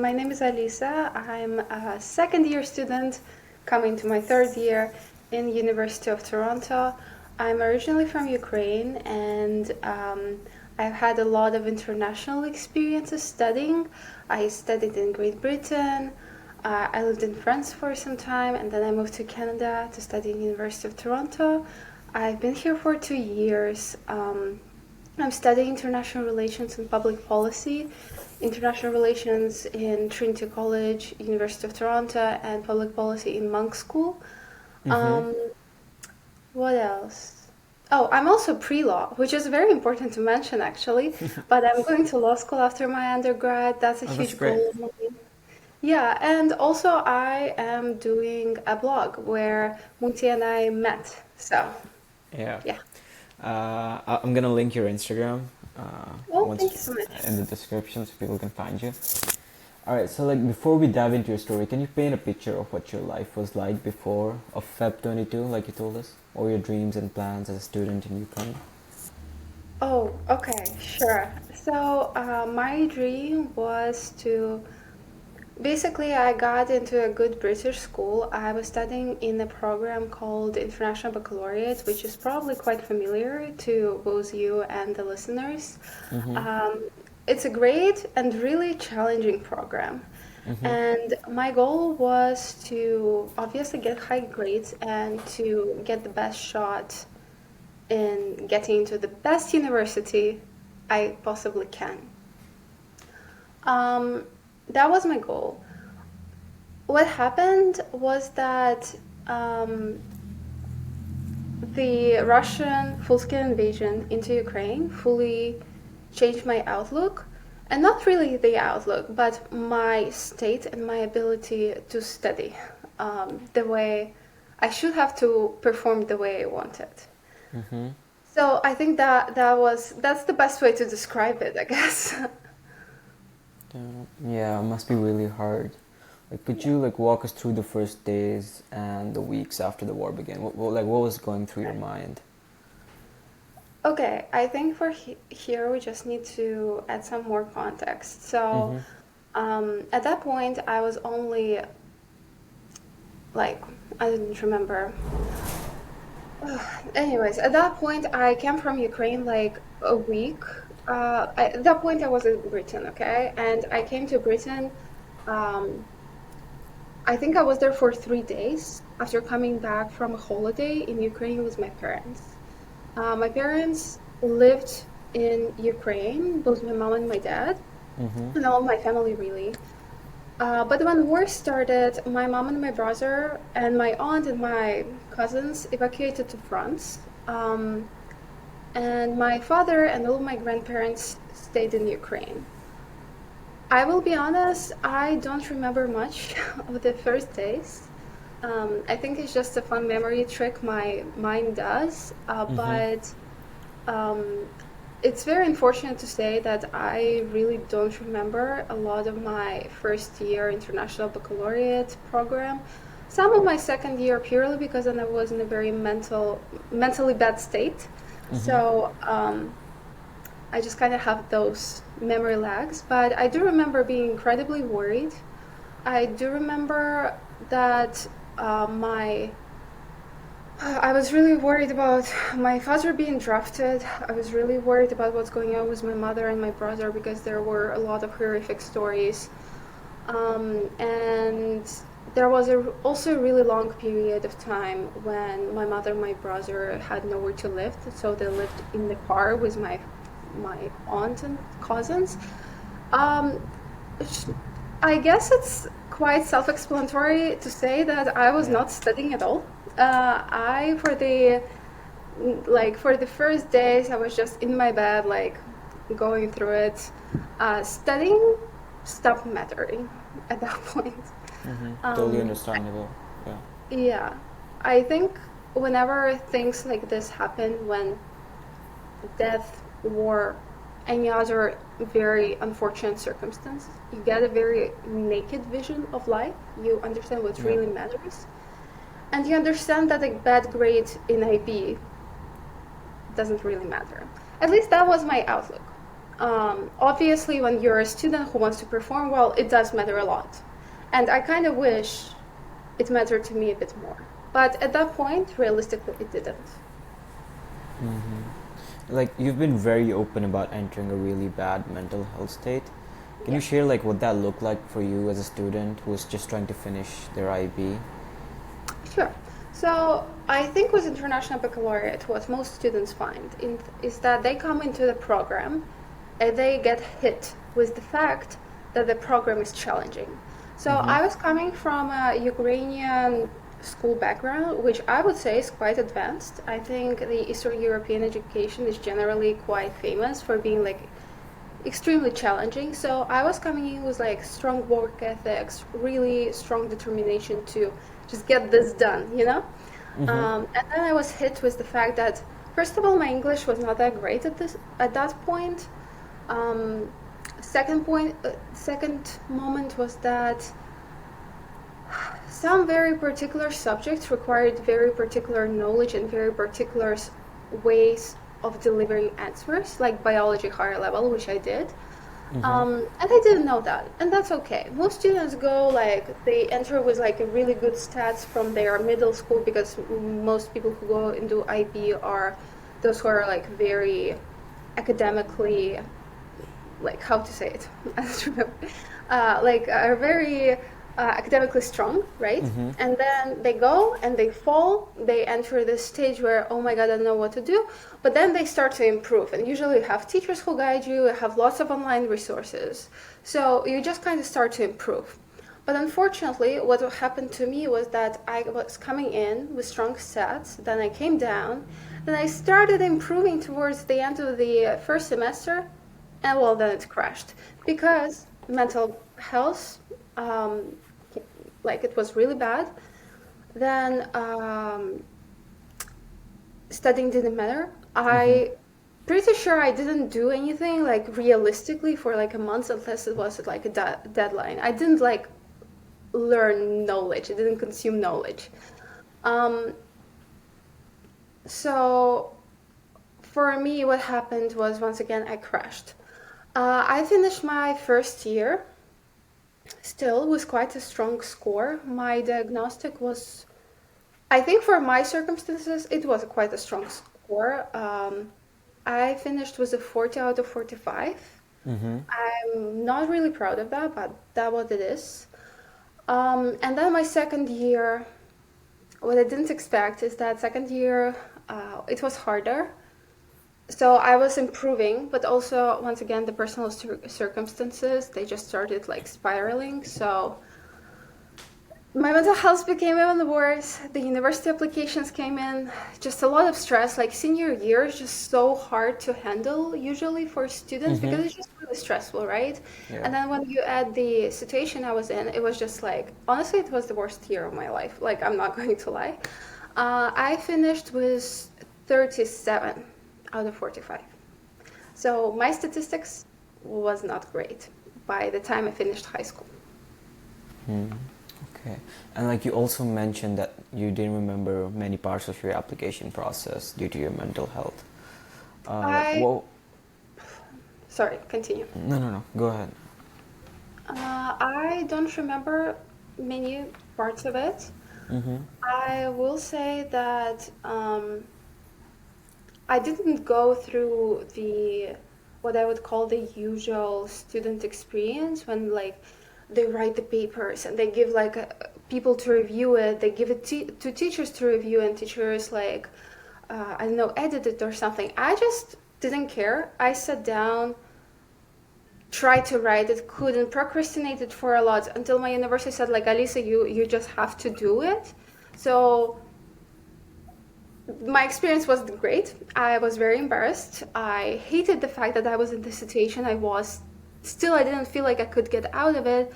My name is Alisa. I'm a second year student coming to my third year in University of Toronto. I'm originally from Ukraine and I've had a lot of international experiences studying. I studied in Great Britain. I lived in France for some time and then I moved to Canada to study in University of Toronto. I've been here for 2 years. I'm studying international relations and public policy, international relations in Trinity College, University of Toronto, and public policy in Monk School. Mm-hmm. Um, what else? Oh, I'm also pre-law, which is very important to mention actually, but I'm going to law school after my undergrad. That's a Oh, that's huge great. goal of mine. Yeah, and also I am doing a blog where Muti and I met. So, Yeah. yeah. I'm gonna link your Instagram Well, once thank you so much. in the description so people can find you. All right. So like before we dive into your story, can you paint a picture of what your life was like before of Feb 22, like you told us, or your dreams and plans as a student in Ukraine? Oh, okay, sure. So, my dream was to basically, I got into a good British school. I was studying in a program called International Baccalaureate, which is probably quite familiar to both you and the listeners. Mm-hmm. Um, it's a great and really challenging program. Mm-hmm. And my goal was to obviously get high grades and to get the best shot in getting into the best university I possibly can. Um, that was my goal. What happened was that um, the Russian full-scale invasion into Ukraine fully changed my outlook, and not really the outlook, but my state and my ability to study the way I should have to perform the way I wanted. Mm-hmm. So I think that's the best way to describe it, I guess. Yeah, it must be really hard. Like, could you like walk us through the first days and the weeks after the war began? What was going through your mind? Okay, I think for here we just need to add some more context. So, Mm-hmm. at that point, I was only like, I didn't remember. Anyways, at that point, I came from Ukraine like a week. At that point, I was in Britain, okay? And I came to Britain. Um, I think I was there for 3 days after coming back from a holiday in Ukraine with my parents. My parents lived in Ukraine, both my mom and my dad, Mm-hmm. and all my family really. But when war started, my mom and my brother and my aunt and my cousins evacuated to France. And my father and all my grandparents stayed in Ukraine. I will be honest, I don't remember much of the first days. I think it's just a fun memory trick my mind does, Mm-hmm. but um, it's very unfortunate to say that I really don't remember a lot of my first year International Baccalaureate program. Some of my second year purely because then I was in a very mentally bad state. Mm-hmm. So I just kind of have those memory lags. But I do remember being incredibly worried. I do remember that my I was really worried about my father being drafted. I was really worried about what's going on with my mother and my brother because there were a lot of horrific stories. And there was also a really long period of time when my mother and my brother had nowhere to live, so they lived in the car with my aunt and cousins. Um, I guess it's quite self-explanatory to say that I was Yeah. not studying at all. I for the first days I was just in my bed like going through it. Studying stopped mattering at that point. Mm-hmm. Totally Um, understandable. Yeah. yeah, I think whenever things like this happen, when death, war, any other very unfortunate circumstance, you get a very naked vision of life. You understand what Yeah. really matters. And you understand that a bad grade in IB doesn't really matter. At least that was my outlook. Obviously, when you're a student who wants to perform well, it does matter a lot. And I kind of wish it mattered to me a bit more. But at that point, realistically, it didn't. Like you've been very open about entering a really bad mental health state. Can you Yeah. share like what that looked like for you as a student who was just trying to finish their IB? Sure. So I think with International Baccalaureate, what most students find is that they come into the program and they get hit with the fact that the program is challenging. So Mm-hmm. I was coming from a Ukrainian school background, which I would say is quite advanced. I think the Eastern European education is generally quite famous for being like extremely challenging. So I was coming in with like strong work ethics, really strong determination to just get this done, you know? Mm-hmm. And then I was hit with the fact that, first of all, my English was not that great at that point. Um, second moment was that some very particular subjects required very particular knowledge and very particular ways of delivering answers, like biology higher level, which I did. Mm-hmm. And I didn't know that, and that's okay. Most students go like they enter with like a really good stats from their middle school because most people who go into IB are those who are like very academically, like how to say it, I don't remember, like are very academically strong, right? Mm-hmm. And then they go and they fall. They enter this stage where, oh my God, I don't know what to do. But then they start to improve. And usually you have teachers who guide you, you have lots of online resources. So you just kind of start to improve. But unfortunately, what happened to me was that I was coming in with strong sets, then I came down, then I started improving towards the end of the first semester, and well, then it crashed because mental health, um, like it was really bad. Then studying didn't matter. Mm-hmm. I pretty sure I didn't do anything like realistically for like a month unless it was like a deadline. I didn't like learn knowledge. I didn't consume knowledge. Um, so for me, what happened was once again I crashed. I finished my first year still with quite a strong score. My diagnostic was, I think for my circumstances, it was quite a strong score. I finished with a 40 out of 45. Mm-hmm. I'm not really proud of that, but that what it is. And then my second year, what I didn't expect is that second year, it was harder. So I was improving, but also once again the personal circumstances they just started like spiraling. So my mental health became even worse. The university applications came in, just a lot of stress. Like senior year is just so hard to handle usually for students Mm-hmm. because it's just really stressful, right? Yeah. And then when you add the situation I was in, it was just like honestly it was the worst year of my life. Like I'm not going to lie. I finished with 37 out of 45. So my statistics was not great by the time I finished high school. Hmm. Okay. And like you also mentioned that you didn't remember many parts of your application process due to your mental health. I, Well, sorry, continue. no, no, no. Go ahead. I don't remember many parts of it. Mm-hmm. I will say that I didn't go through the what I would call the usual student experience when like they write the papers and they give like people to review it. They give it to teachers to review and teachers like I don't know edit it or something. I just didn't care. I sat down, tried to write it, couldn't, procrastinated for a lot until my university said like Alisa, you just have to do it. So my experience was great. I was very embarrassed. I hated the fact that I was in this situation. I was still, I didn't feel like I could get out of it.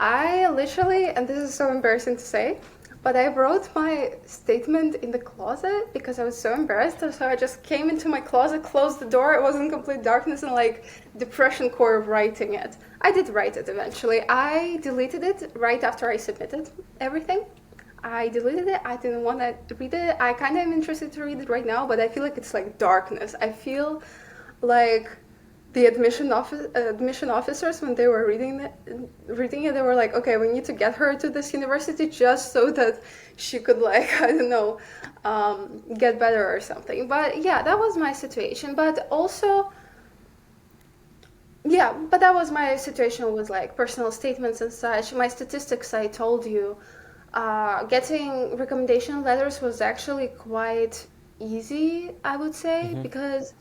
I literally, and this is so embarrassing to say, but I wrote my statement in the closet because I was so embarrassed. So I just came into my closet, closed the door. It was in complete darkness and like depression core of writing it. I did write it eventually. I deleted it right after I submitted everything. I deleted it. I didn't want to read it. I kind of am interested to read it right now, but I feel like it's like darkness. I feel like the admission officers, when they were reading it, they were like, okay, we need to get her to this university just so that she could, like, I don't know, get better or something. But yeah, that was my situation. But also, yeah, but that was my situation with like personal statements and such. My statistics, I told you, getting recommendation letters was actually quite easy, I would say, Mm-hmm. because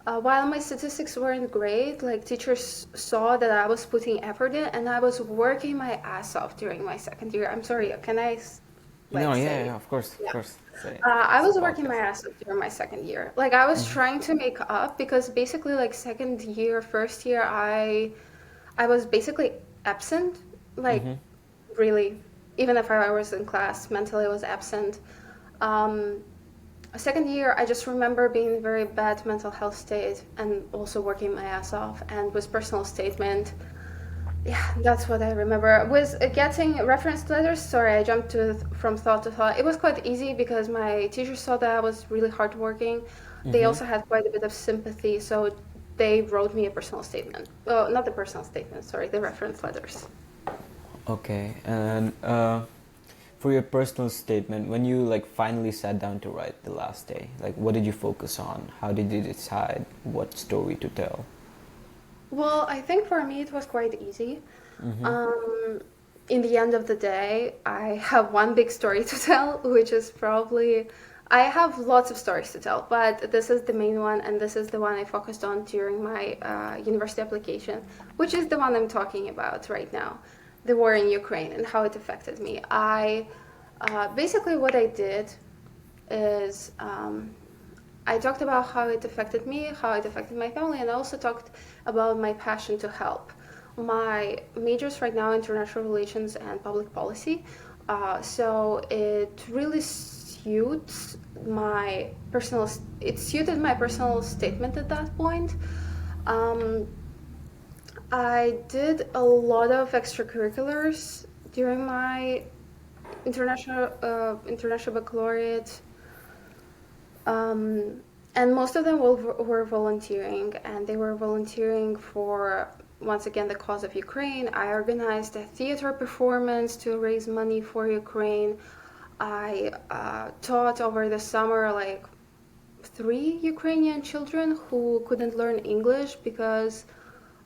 while my statistics weren't great, like teachers saw that I was putting effort in and I was working my ass off during my second year. I'm sorry, can I No, like yeah, say? yeah, of course, of Yeah. course. Say I it's a was working my podcast. ass off during my second year. Like I was Mm-hmm. trying to make up because basically like second year, first year, I was basically absent. Like Mm-hmm. really, even if I was in class, mentally I was absent. Um, Second year, I just remember being in very bad mental health state and also working my ass off. And with personal statement, yeah, that's what I remember. With getting reference letters, sorry, I jumped from thought to thought. It was quite easy because my teachers saw that I was really hardworking. They Mm-hmm. also had quite a bit of sympathy, so they wrote me a personal statement. Well, not the personal statement, sorry, the reference letters. Okay, and for your personal statement, when you like finally sat down to write the last day, like what did you focus on? How did you decide what story to tell? Well, I think for me it was quite easy. Mm-hmm. Um, in the end of the day, I have one big story to tell, which is probably, I have lots of stories to tell, but this is the main one, and this is the one I focused on during my university application, which is the one I'm talking about right now, the war in Ukraine and how it affected me. Basically what I did is I talked about how it affected me, how it affected my family, and I also talked about my passion to help. My majors right now international relations and public policy, so it really suits my personal. It suited my personal statement at that point. Um, I did a lot of extracurriculars during my international baccalaureate, um, and most of them were volunteering, and they were volunteering for, once again, the cause of Ukraine. I organized a theater performance to raise money for Ukraine. I taught over the summer like three Ukrainian children who couldn't learn English because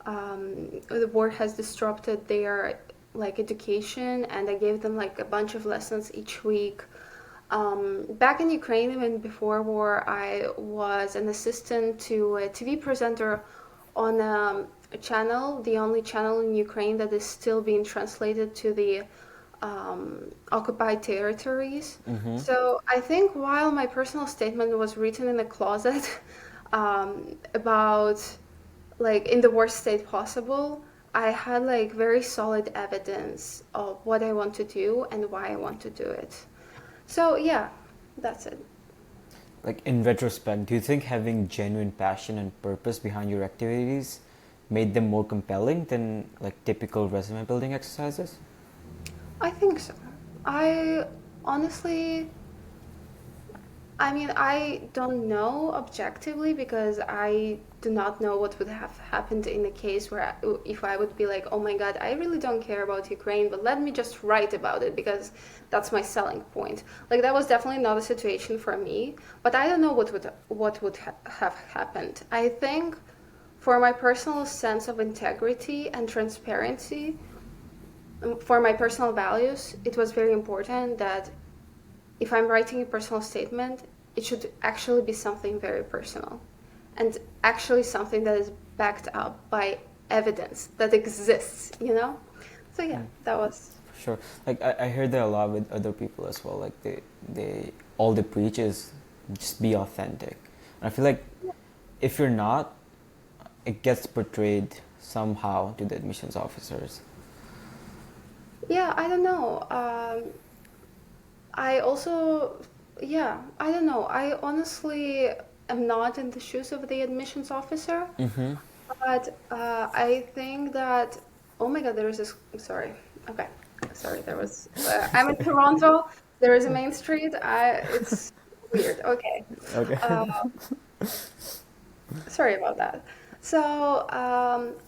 the war has disrupted their like education, and I gave them like a bunch of lessons each week. Back in Ukraine, even before war, I was an assistant to a TV presenter on a channel, the only channel in Ukraine that is still being translated to the occupied territories. Mm-hmm. So I think while my personal statement was written in a closet about like in the worst state possible, I had like very solid evidence of what I want to do and why I want to do it. So yeah, that's it. Like in retrospect, do you think having genuine passion and purpose behind your activities made them more compelling than like typical resume building exercises? I think so. I honestly, I mean, I don't know objectively because I do not know what would have happened in a case where if I would be like, oh my God, I really don't care about Ukraine, but let me just write about it because that's my selling point. Like that was definitely not a situation for me, but I don't know what would have happened. I think for my personal sense of integrity and transparency, for my personal values, it was very important that if I'm writing a personal statement, it should actually be something very personal and actually something that is backed up by evidence that exists, you know? So yeah, Mm, that was. for sure. Like I heard that a lot with other people as well. Like they all they preach is just be authentic. And I feel like if you're not, it gets portrayed somehow to the admissions officers. Yeah, I don't know. I also, yeah, I don't know. I honestly am not in the shoes of the admissions officer, Mm-hmm. but I think that, oh my God, there is this, sorry. Okay, sorry, there was, I'm in Toronto. There is a main street. It's weird. Okay. Okay. Uh, Sorry about that. So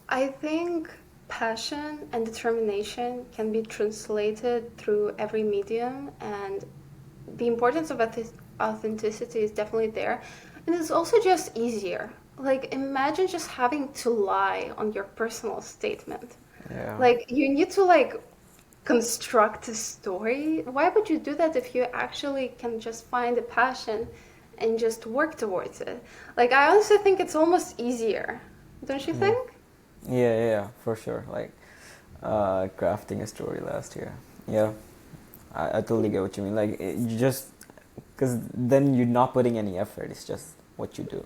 I think passion and determination can be translated through every medium, and the importance of authenticity is definitely there. And it's also just easier. Like, imagine just having to lie on your personal statement. Yeah. Like, you need to, like, construct a story. Why would you do that if you actually can just find a passion and just work towards it? Like, I honestly think it's almost easier, don't you Yeah. think? Yeah, for sure. Like crafting a story last year. Yeah, I totally get what you mean. Like you just because then you're not putting any effort. It's just what you do.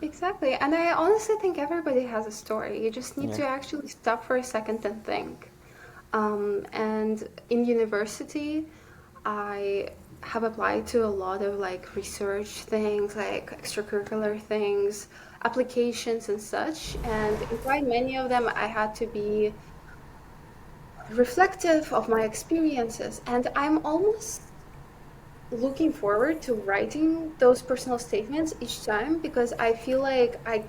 Exactly. And I honestly think everybody has a story. You just need Yeah. to actually stop for a second and think. And in university, I have applied to a lot of like research things, like extracurricular things, applications and such. And in quite many of them, I had to be reflective of my experiences. And I'm almost looking forward to writing those personal statements each time because I feel like I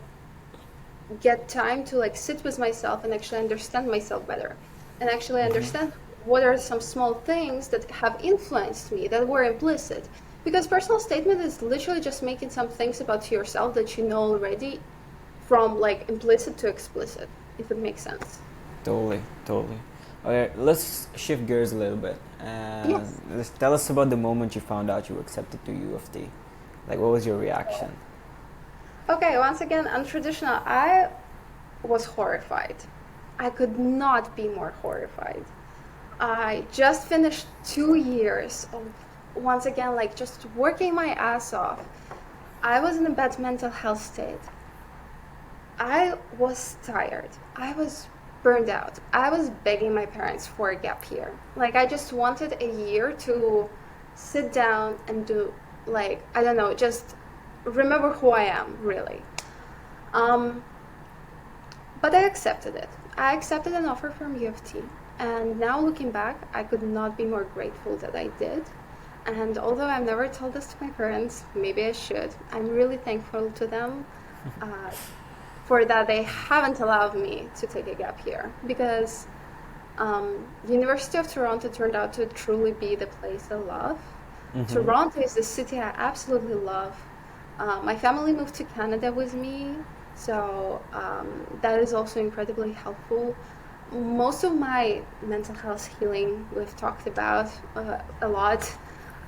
get time to like sit with myself and actually understand myself better and actually Mm-hmm. understand what are some small things that have influenced me that were implicit, because personal statement is literally just making some things about yourself that you know already from like implicit to explicit, if it makes sense. Totally, totally. Okay, let's shift gears a little bit and Yes. let's tell us about the moment you found out you were accepted to U of T. Like, what was your reaction? Okay, once again, untraditional. I was horrified. I could not be more horrified. I just finished 2 years of, once again, like just working my ass off. I was in a bad mental health state. I was tired. I was burned out. I was begging my parents for a gap year. Like, I just wanted a year to sit down and do, like, I don't know, just remember who I am, really. Um, But I accepted it. I accepted an offer from U of T. And now looking back, I could not be more grateful that I did. And although I've never told this to my parents, maybe I should, I'm really thankful to them uh, for that they haven't allowed me to take a gap year because University of Toronto turned out to truly be the place I love. Mm-hmm. Toronto is the city I absolutely love. My family moved to Canada with me, so that is also incredibly helpful. Most of my mental health healing we've talked about a lot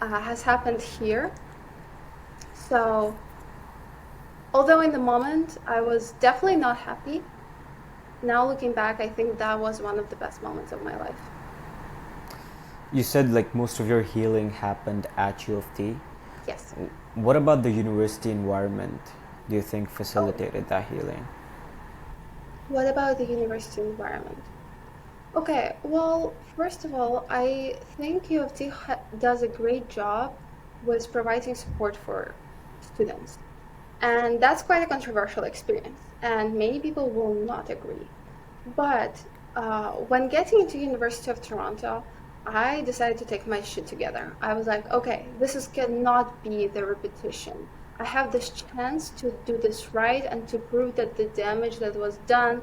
has happened here. So, although in the moment I was definitely not happy, now looking back, I think that was one of the best moments of my life. You said like most of your healing happened at U of T. Yes. What about the university environment do you think Oh, facilitated that healing? what about the university environment? Okay, well, first of all, I think U of T does a great job with providing support for students. And that's quite a controversial experience, and many people will not agree. But when getting into University of Toronto, I decided to take my shit together. I was like, okay, this is cannot be the repetition. I have this chance to do this right and to prove that the damage that was done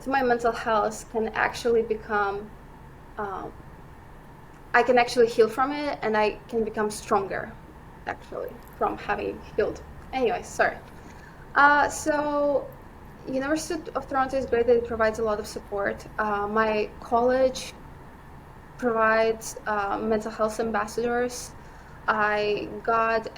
to my mental health can actually become, um, I can actually heal from it and I can become stronger, actually, from having healed. Anyway, sorry. So University of Toronto is great that it provides a lot of support. My college provides mental health ambassadors. I got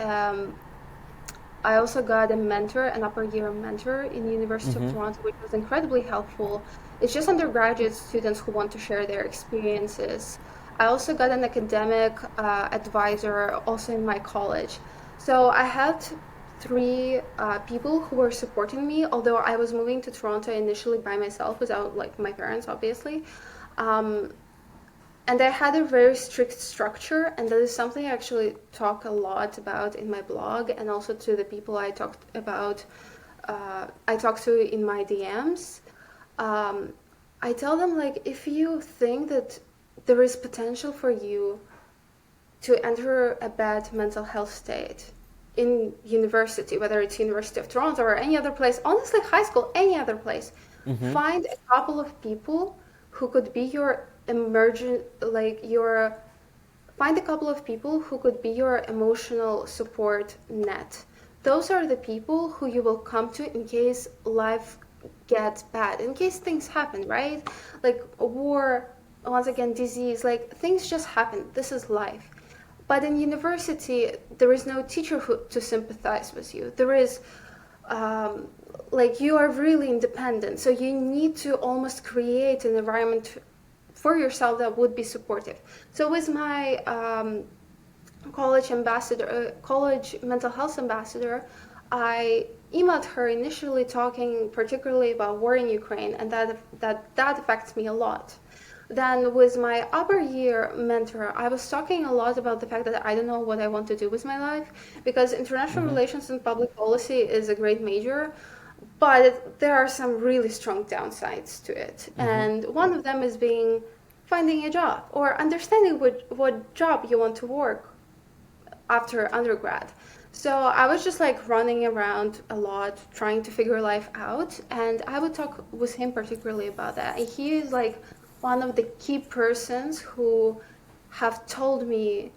I also got a mentor, an upper year mentor in University of Mm-hmm. Toronto, which was incredibly helpful. It's just undergraduate students who want to share their experiences. I also got an academic advisor also in my college. So I had three people who were supporting me, although I was moving to Toronto initially by myself without like my parents, obviously. Um, and I had a very strict structure, and that is something I actually talk a lot about in my blog, and also to the people I talk to in my DMs. Um, I tell them like if you think that there is potential for you to enter a bad mental health state, in university, whether it's University of Toronto or any other place, honestly, high school, any other place, Mm-hmm. find a couple of people who could be your emergent, like your, find a couple of people who could be your emotional support net. Those are the people who you will come to in case life gets bad, in case things happen, right? Like a war, once again, disease, like things just happen. This is life. But in university, there is no teacher to sympathize with you. There is, um, like, you are really independent. So you need to almost create an environment for yourself that would be supportive. So with my college mental health ambassador, I emailed her initially talking particularly about war in Ukraine, and that affects me a lot. Then with my upper year mentor, I was talking a lot about the fact that I don't know what I want to do with my life because international Mm-hmm. relations and public policy is a great major, but there are some really strong downsides to it. Mm-hmm. And one of them is being finding a job or understanding what job you want to work after undergrad. So I was just like running around a lot trying to figure life out, and I would talk with him particularly about that. And he is like one of the key persons who have told me,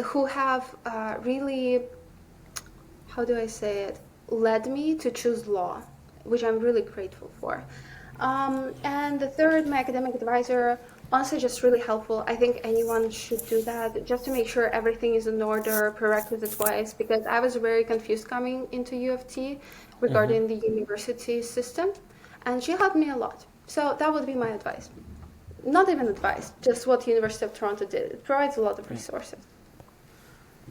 who have really, how do I say it, led me to choose law, which I'm really grateful for. And the third, my academic advisor, honestly, just really helpful. I think anyone should do that just to make sure everything is in order, prerequisite-wise, because I was very confused coming into U of T Mm-hmm. regarding the university system, and she helped me a lot. So that would be my advice. Not even advice, just what University of Toronto did. It provides a lot of resources.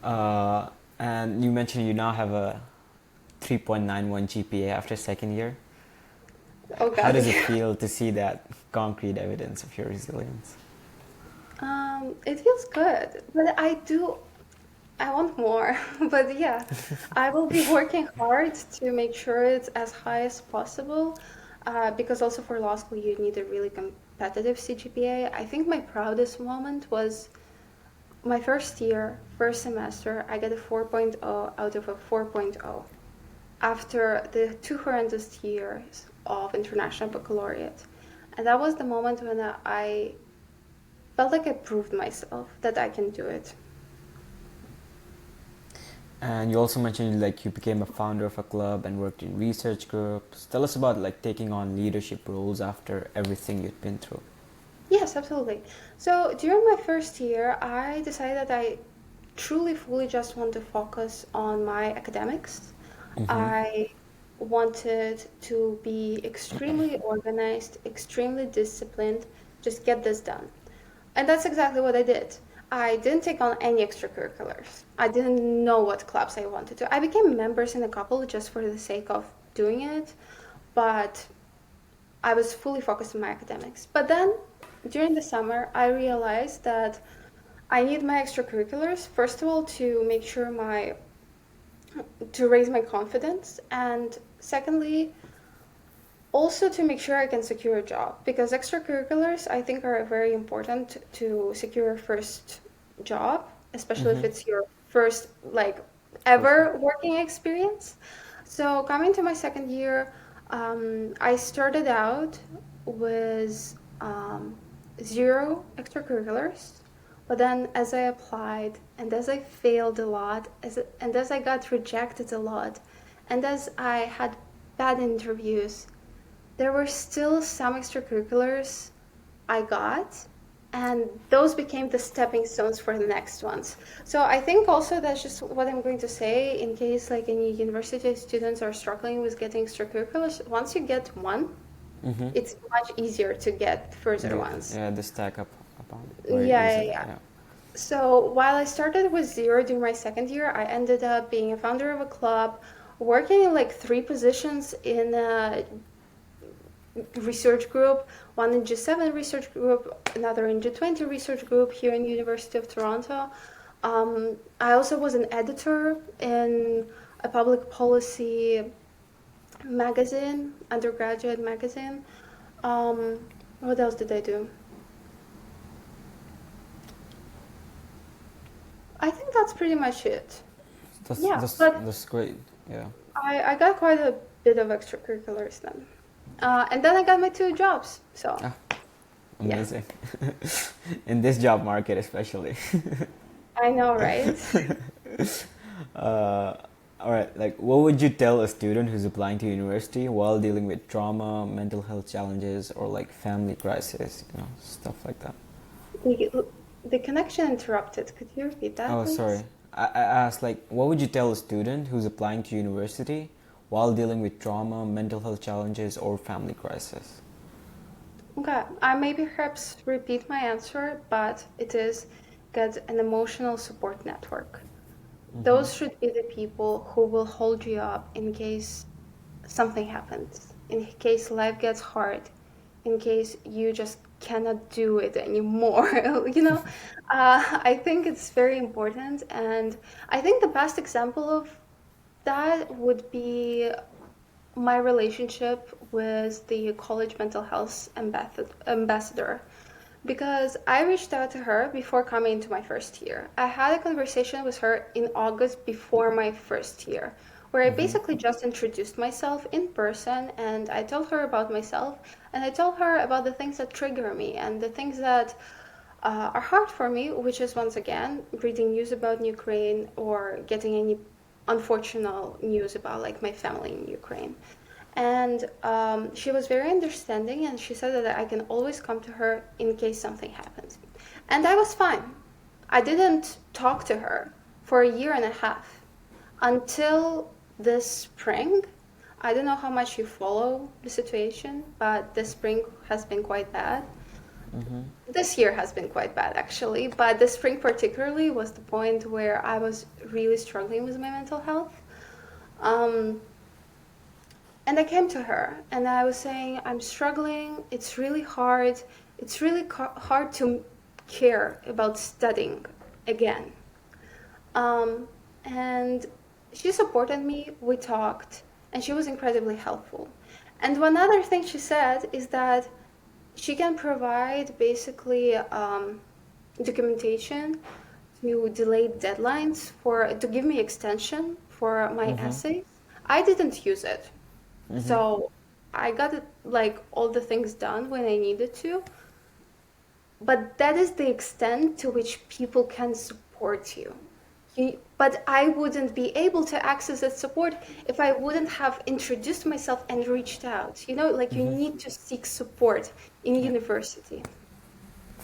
Uh, and you mentioned you now have a 3.91 GPA after second year. Oh How God. does it feel to see that concrete evidence of your resilience? It feels good, but I want more. But yeah, I will be working hard to make sure it's as high as possible, because also for law school, you need a really competitive CGPA. I think my proudest moment was my first year, first semester, I got a 4.0 out of a 4.0 after the two horrendous years of International Baccalaureate. And that was the moment when I felt like I proved myself that I can do it. And you also mentioned like you became a founder of a club and worked in research groups. Tell us about like taking on leadership roles after everything you'd been through. Yes, absolutely. So during my first year, I decided that I truly, fully just want to focus on my academics. Mm-hmm. I wanted to be extremely organized, extremely disciplined, just get this done. And that's exactly what I did. I didn't take on any extracurriculars. I didn't know what clubs I wanted to. I became members in a couple just for the sake of doing it, but I was fully focused on my academics. But then during the summer, I realized that I need my extracurriculars, first of all, to make sure to raise my confidence, and secondly, also to make sure I can secure a job because extracurriculars I think are very important to secure a first job, especially if Mm-hmm. it's your first like For sure. ever working experience. So coming to my second year, I started out with zero extracurriculars, but then as I applied and as I failed a lot, and as I got rejected a lot, and as I had bad interviews, there were still some extracurriculars I got, and those became the stepping stones for the next ones. So I think also that's just what I'm going to say in case like any university students are struggling with getting extracurriculars. Once you get one, Mm-hmm. it's much easier to get further The, ones. yeah, the stack up upon Yeah, very yeah, easily. yeah. Yeah. So while I started with zero during my second year, I ended up being a founder of a club, working in like three positions in a research group, one in G7 research group, another in G20 research group here in University of Toronto. I also was an editor in a public policy magazine, undergraduate magazine. Um, what else did I do? I think that's pretty much it. Yeah, but that's great. Yeah. I got quite a bit of extracurriculars then. And then I got my two jobs. So, Ah, yeah, amazing. In this job market, especially. I know, right? Uh, all right. Like, what would you tell a student who's applying to university while dealing with trauma, mental health challenges, or like family crisis? You know, stuff like that. The, the connection interrupted. Could you repeat that, Oh, please? sorry. I asked, like, what would you tell a student who's applying to university while dealing with trauma, mental health challenges, or family crisis? Okay, I may perhaps repeat my answer, but it is get an emotional support network. Mm-hmm. Those should be the people who will hold you up in case something happens, in case life gets hard, in case you just cannot do it anymore. I think it's very important, and I think the best example of that would be my relationship with the college mental health ambassador because I reached out to her before coming into my first year. I had a conversation with her in August before my first year, where I Mm-hmm. basically just introduced myself in person and I told her about myself and I told her about the things that trigger me and the things that are hard for me, which is once again reading news about Ukraine or getting any unfortunate news about like my family in Ukraine. And she was very understanding, and she said that I can always come to her in case something happens. And I was fine. I didn't talk to her for a year and a half until this spring. I don't know how much you follow the situation, but this spring has been quite bad. Mm-hmm. This year has been quite bad, actually, but the spring particularly was the point where I was really struggling with my mental health. Um, And I came to her and I was saying, I'm struggling. It's really hard. It's really hard to care about studying again. Um, and she supported me. We talked, and she was incredibly helpful. And one other thing she said is that she can provide basically documentation to delay deadlines to give me extension for my Mm-hmm. essays. I didn't use it. Mm-hmm. So I got it, like all the things done when I needed to, but that is the extent to which people can support you. But I wouldn't be able to access that support if I wouldn't have introduced myself and reached out. Like you Mm-hmm. need to seek support in Yeah, university.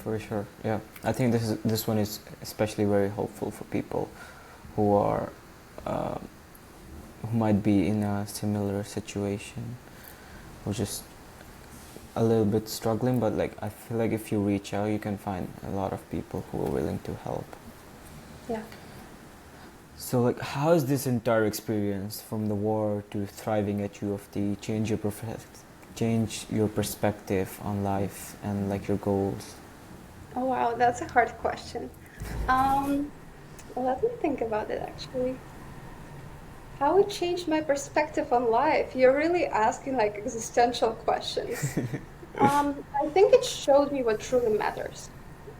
for sure. Yeah, I think this one is especially very helpful for people who are uh, who might be in a similar situation, or just a little bit struggling. But like, I feel like if you reach out, you can find a lot of people who are willing to help. Yeah. So like, how has this entire experience from the war to thriving at U of T change your perspective on life and like your goals? Oh wow, that's a hard question. Um, Let me think about it actually. How it changed my perspective on life? You're really asking like existential questions. I think it showed me what truly matters.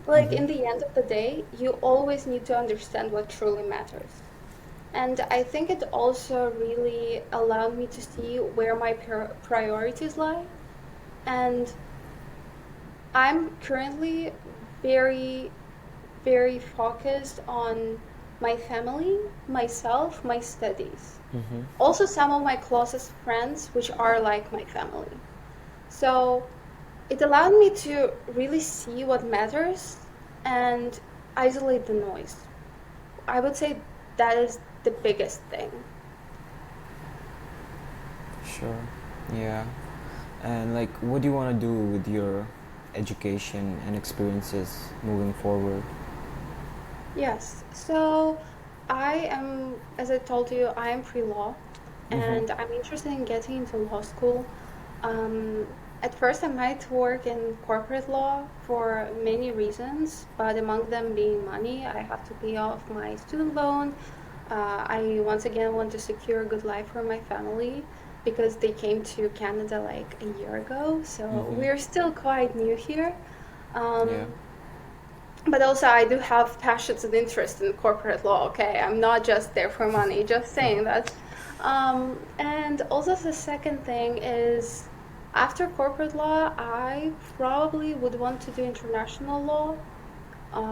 Like Mm-hmm. in the end of the day, you always need to understand what truly matters. And I think it also really allowed me to see where my priorities lie. And I'm currently very, very focused on my family, myself, my studies. Mm-hmm. Also, some of my closest friends, which are like my family. So it allowed me to really see what matters and isolate the noise. I would say that is the biggest thing. Sure. Yeah. And like, what do you want to do with your education and experiences moving forward? Yes. So I am, as I told you, I am pre-law Mm-hmm. and I'm interested in getting into law school. At first, I might work in corporate law for many reasons, but among them being money, I have to pay off my student loan. I once again want to secure a good life for my family because they came to Canada like a year ago, so Mm-hmm. we're still quite new here. Yeah. Um, But also I do have passions and interest in corporate law. Okay, I'm not just there for money. Just saying that. And also the second thing is, after corporate law, I probably would want to do international law,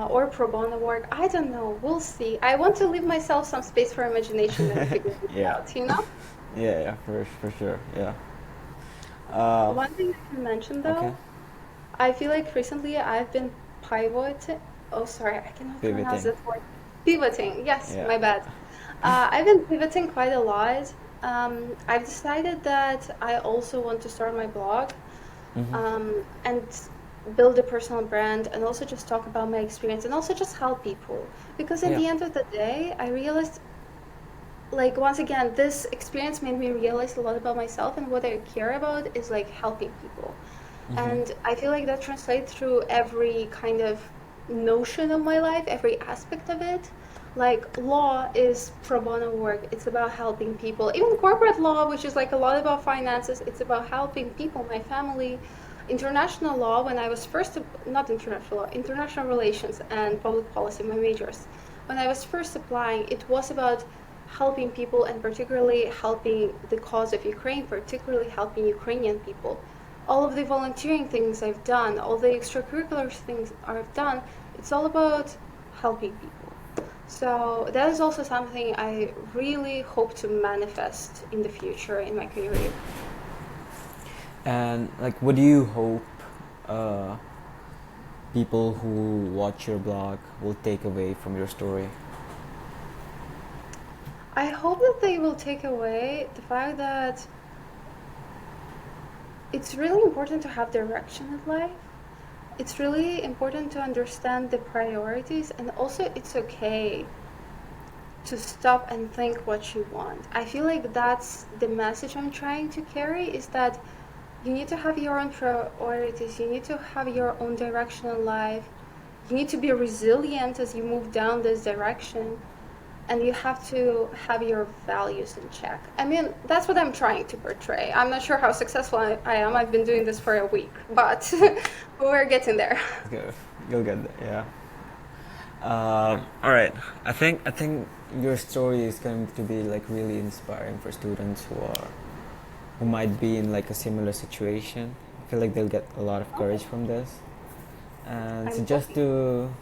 or pro bono work. I don't know. We'll see. I want to leave myself some space for imagination and figuring it Yeah. out, you know? Yeah, for sure. Yeah. Uh, One thing I can mention okay. though, I feel like recently I've been pivoting. Oh, sorry, I cannot pronounce Pivoting. that word. Pivoting. Yes, Yeah. my bad. I've been pivoting quite a lot. I've decided that I also want to start my blog, Mm-hmm. and build a personal brand, and also just talk about my experience and also just help people. Because in Yeah. the end of the day, I realized, like, once again, this experience made me realize a lot about myself, and what I care about is like helping people. Mm-hmm. And I feel like that translates through every kind of notion of my life, every aspect of it. Like, law is pro bono work, it's about helping people. Even corporate law, which is like a lot about finances, it's about helping people, my family. International law, when I was first, not international law, international relations and public policy, my majors. When I was first applying, it was about helping people, and particularly helping the cause of Ukraine, particularly helping Ukrainian people. All of the volunteering things I've done, all the extracurricular things I've done, it's all about helping people. So that is also something I really hope to manifest in the future in my career. And like, what do you hope uh, people who watch your blog will take away from your story? I hope that they will take away the fact that it's really important to have direction in life. It's really important to understand the priorities, and also it's okay to stop and think what you want. I feel like that's the message I'm trying to carry, is that you need to have your own priorities, you need to have your own direction in life. You need to be resilient as you move down this direction, and you have to have your values in check. I mean, that's what I'm trying to portray. I'm not sure how successful I am. I've been doing this for a week, but we're getting there. Okay, you'll get there. Yeah. All right. I think your story is going to be like really inspiring for students who might be in like a similar situation. I feel like they'll get a lot of courage from this. And so I'm hoping.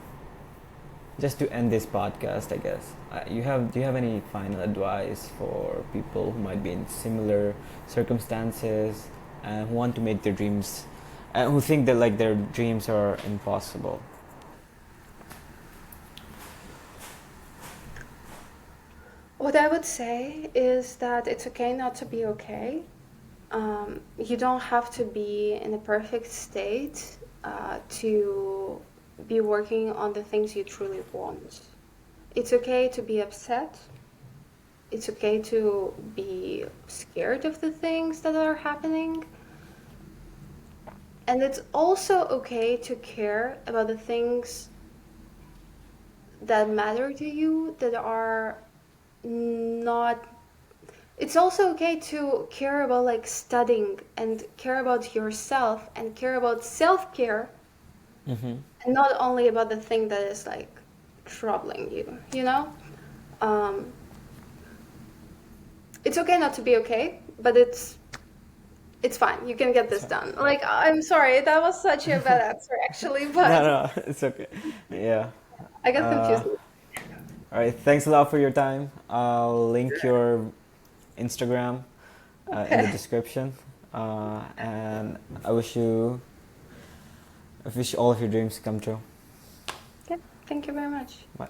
just to end this podcast, I guess, do you have any final advice for people who might be in similar circumstances and who want to make their dreams, and who think that like their dreams are impossible? What I would say is that it's okay not to be okay. You don't have to be in a perfect state to be working on the things you truly want. It's okay to be upset. It's okay to be scared of the things that are happening. And it's also okay to care about the things that matter to you, that are not. It's also okay to care about like studying, and care about yourself, and care about self-care, Mm-hmm. and not only about the thing that is like troubling you, you know? Um, it's okay not to be okay, but it's fine. You can get That's this fine. done. Like, I'm sorry, that was such a bad answer actually, No, but no, it's okay. Yeah. I got Uh, confused. all right. Thanks a lot for your time. I'll link your Instagram in the Okay. description. And I wish all of your dreams come true. Okay. Thank you very much. Bye.